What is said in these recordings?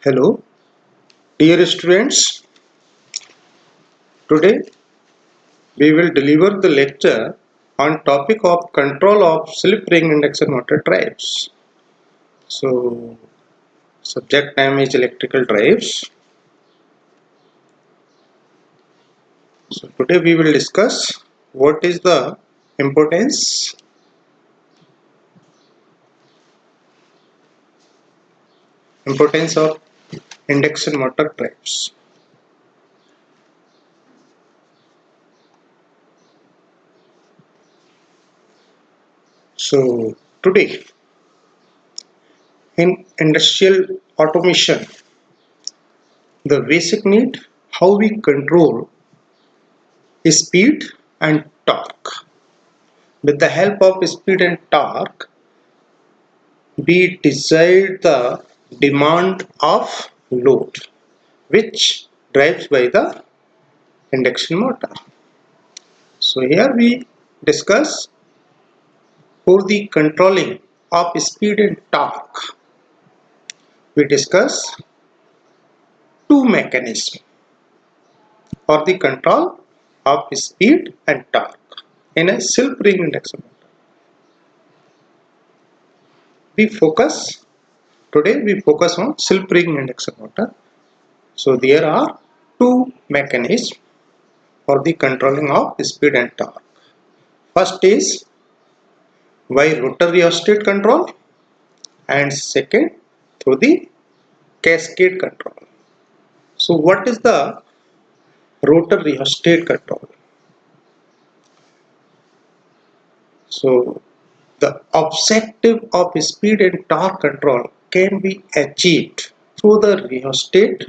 Hello, dear students. Today we will deliver the lecture on topic of control of slip ring induction motor drives. So, subject name is electrical drives. So, today we will discuss what is the importance of induction motor drives. So, today in industrial automation, the basic need how we control speed and torque. With the help of speed and torque, we decide the demand of load, which drives by the induction motor. So here we discuss for the controlling of speed and torque. We discuss two mechanisms for the control of speed and torque in a slip ring induction motor. Today we focus on slip ring induction motor. So there are two mechanisms for the controlling of speed and torque. First is by rotor rheostat control and second through the cascade control. So what is the rotor rheostat control? So the objective of speed and torque control can be achieved through the rheostat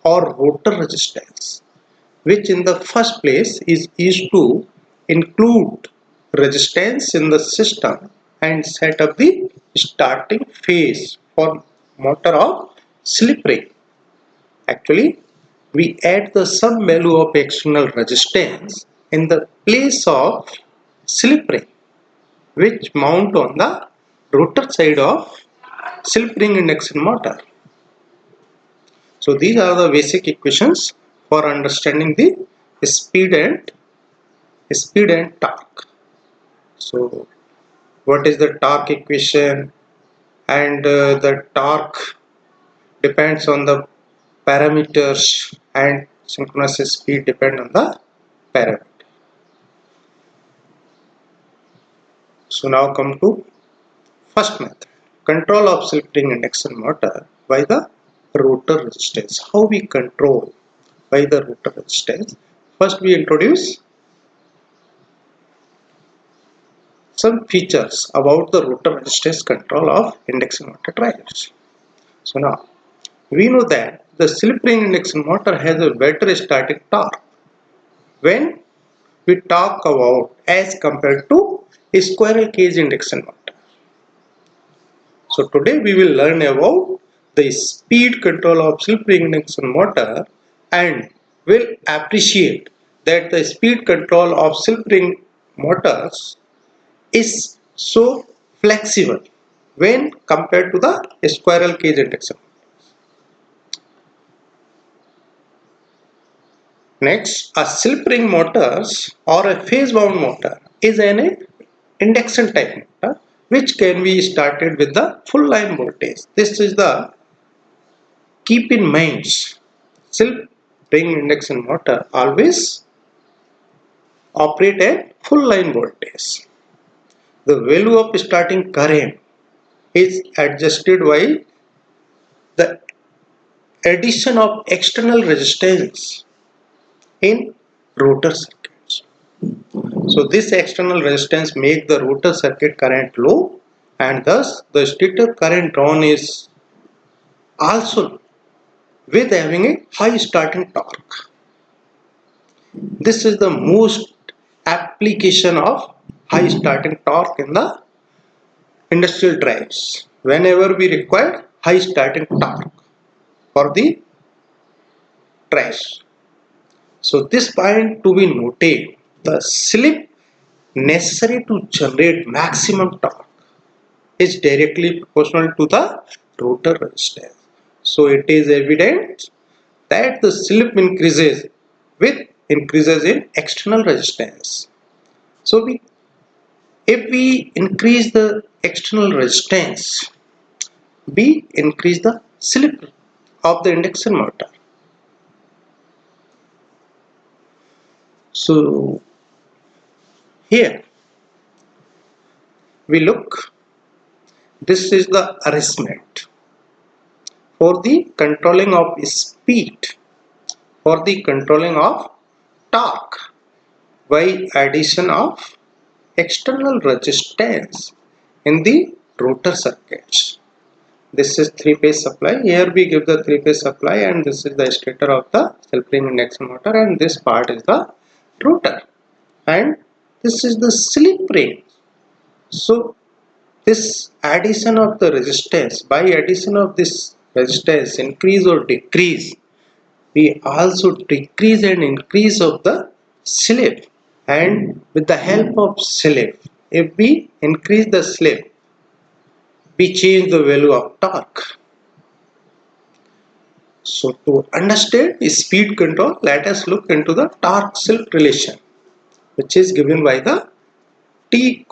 or rotor resistance, which in the first place is used to include resistance in the system and set up the starting phase for motor of slip ring. Actually, we add the some value of external resistance in the place of slip ring, which mount on the rotor side of slip ring induction motor. So these are the basic equations for understanding the speed and torque. So what is the torque equation? And the torque depends on the parameters and synchronous speed depend on the parameter. So now come to first method, control of slip ring induction motor by the rotor resistance. How we control by the rotor resistance? First we introduce some features about the rotor resistance control of induction motor drives. So now we know that the slip ring induction motor has a better static torque when we talk about as compared to a squirrel cage induction motor. So today we will learn about the speed control of slip ring induction motor and will appreciate that the speed control of slip ring motors is so flexible when compared to the squirrel cage induction. Next, a slip ring motors or a phase bound motor is an induction type motor which can be started with the full line voltage. This is the keep in mind, slip ring induction motor always operate at full line voltage. The value of starting current is adjusted by the addition of external resistance in rotor circuits. So this external resistance make the rotor circuit current low and thus the stator current drawn is also with having a high starting torque. This is the most application of high starting torque in the industrial drives whenever we require high starting torque for the drives. So this point to be noted, the slip necessary to generate maximum torque is directly proportional to the rotor resistance. So it is evident that the slip increases with increases in external resistance. So if we increase the external resistance, we increase the slip of the induction motor. So here we look, this is the arrangement for the controlling of speed, for the controlling of torque by addition of external resistance in the rotor circuits. This is three-phase supply. Here we give the three-phase supply, and this is the stator of the self-spring induction motor, and this part is the rotor, and this is the slip ring. So this addition of the resistance, by addition of this resistance, increase or decrease, we also decrease and increase of the slip. And with the help of slip, if we increase the slip, we change the value of torque. So to understand speed control, let us look into the torque slip relation, which is given by the T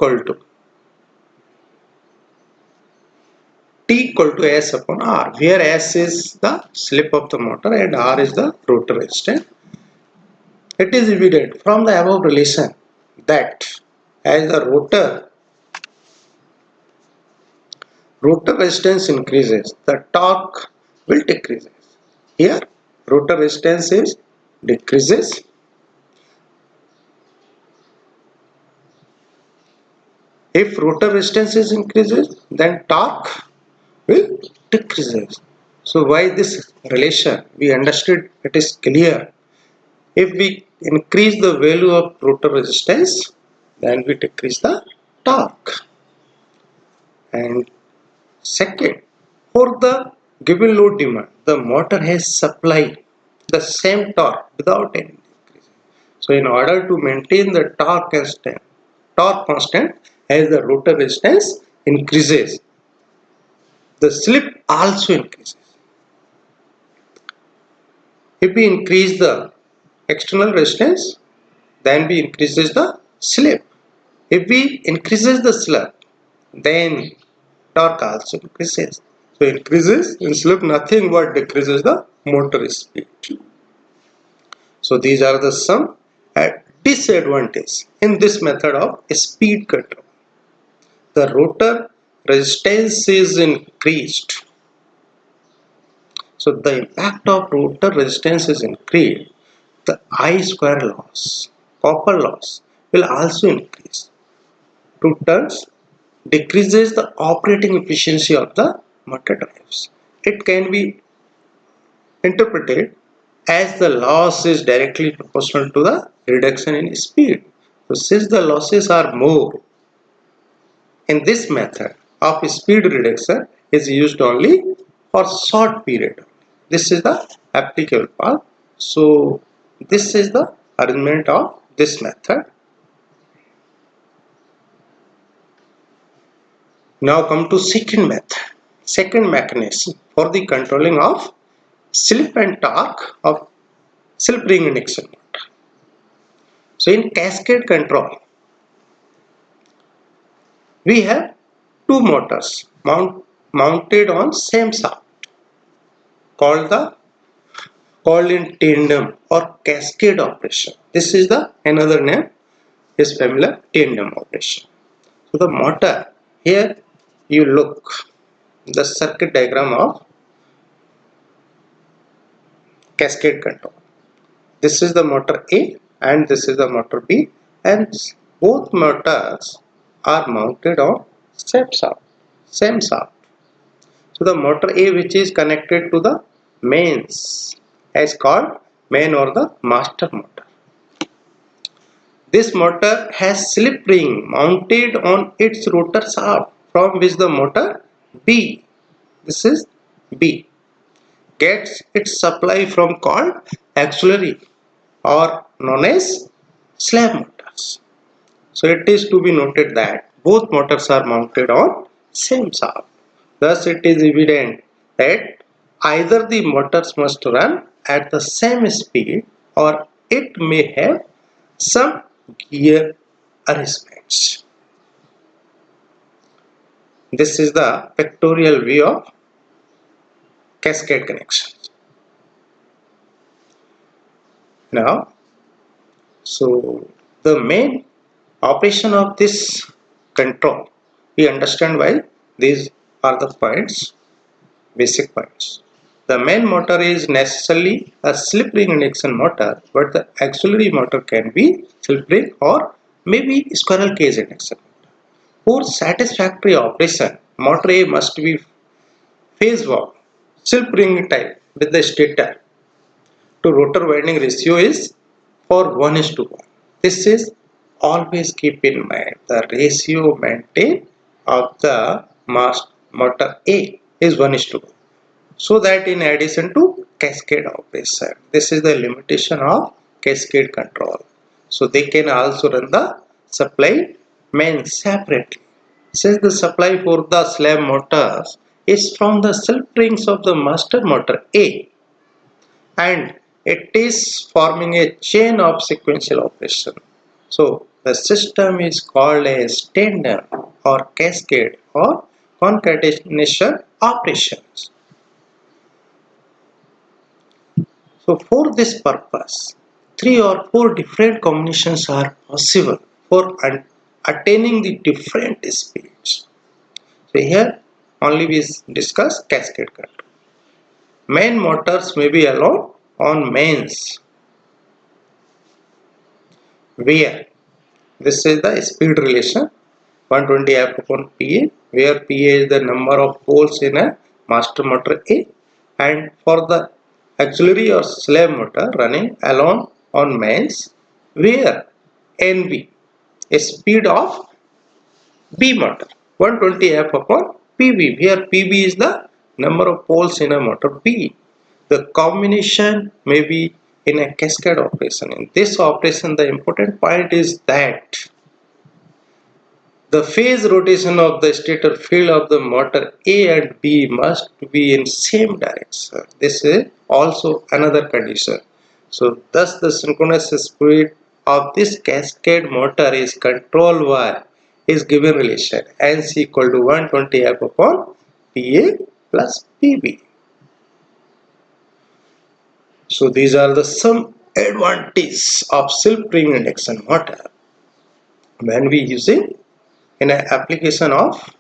equal to S upon R, where S is the slip of the motor and R is the rotor resistance. It is evident from the above relation that as the rotor resistance increases, the torque will decrease. Here rotor resistance is decreases. If rotor resistance is increases, then torque will decreases. So why this relation? We understood, it is clear. If we increase the value of rotor resistance, then we decrease the torque. And second, for the given load demand, the motor has supplied the same torque without any decrease. So in order to maintain the torque constant as the rotor resistance increases, the slip also increases. If we increase the external resistance, then we increases the slip. If we increases the slip, then torque also increases. So increases in slip nothing but decreases the motor speed. So these are the some disadvantages in this method of speed control. The rotor resistance is increased. So the impact of rotor resistance is increased. The I square loss, copper loss will also increase. Two terms decreases the operating efficiency of the motor drives. It can be interpreted as the loss is directly proportional to the reduction in speed. So since the losses are more in this method of speed reduction is used only for short period. This is the applicable part. So this is the arrangement of this method. Now come to second method, second mechanism for the controlling of slip and torque of slip ring induction motor. So in cascade control, we have two motors mounted on same shaft called in tandem or cascade operation. This is the another name is familiar, tandem operation. So the motor, here you look the circuit diagram of cascade control. This is the motor A and this is the motor B, and both motors are mounted on same shaft. So the motor A, which is connected to the mains, is called main or the master motor. This motor has slip ring mounted on its rotor shaft from which the motor B, this is B, gets its supply from called auxiliary or known as slave motors. So it is to be noted that both motors are mounted on same shaft. Thus it is evident that Either the motors must run at the same speed or it may have some gear arrangements. This is the pictorial view of cascade connections. Now, so the main operation of this control, we understand why these are the points, basic points. The main motor is necessarily a slip ring induction motor, but the auxiliary motor can be slip ring or maybe squirrel cage induction. For satisfactory operation, motor A must be phase wound, slip ring type with the stator to rotor winding ratio is for 1:1. This is always keep in mind the ratio maintained of the mass motor A is 1:1. So that in addition to cascade operation, this is the limitation of cascade control. So they can also run the supply main separately. Since the supply for the slab motors is from the slip rings of the master motor A and it is forming a chain of sequential operation. So the system is called as tandem or cascade or concatenation operations. So for this purpose, 3 or 4 different combinations are possible for attaining the different speeds. So here only we discuss cascade control. Main motors may be allowed on mains where this is the speed relation 120 F upon PA, where PA is the number of poles in a master motor A, and for the auxiliary or slave motor running alone on mains, where NB is speed of B motor 120 F upon PB, where PB is the number of poles in a motor B. The combination may be in a cascade operation. In this operation, the important point is that the phase rotation of the stator field of the motor A and B must be in same direction. This is also another condition. So thus the synchronous speed of this cascade motor is controlled by is given relation NC equal to 120 F upon PA plus PB. So these are the some advantages of slip ring induction motor when we using in an application of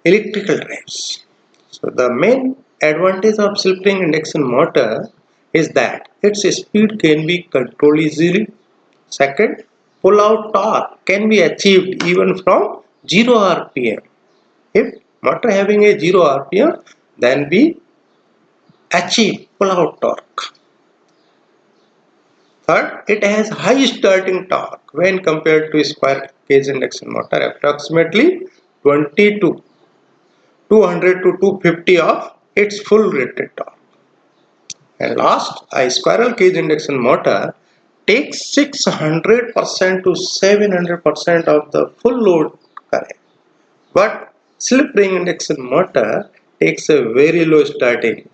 electrical drives. So the main advantage of slip ring induction motor is that its speed can be controlled easily. Second, pull out torque can be achieved even from 0 RPM. If motor having a 0 RPM, then we achieve pull out torque. Third, it has high starting torque when compared to squirrel cage induction motor, approximately 20 to 200 to 250 of its full rated torque. And last, a squirrel cage induction motor takes 600% to 700% of the full load current. But slip ring induction motor takes a very low starting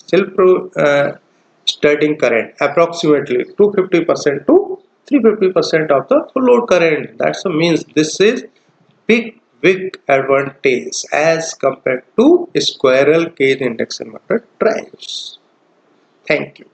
current, approximately 250% to 350% of the full load current. That means this is big advantage as compared to squirrel cage induction motor drives. Thank you.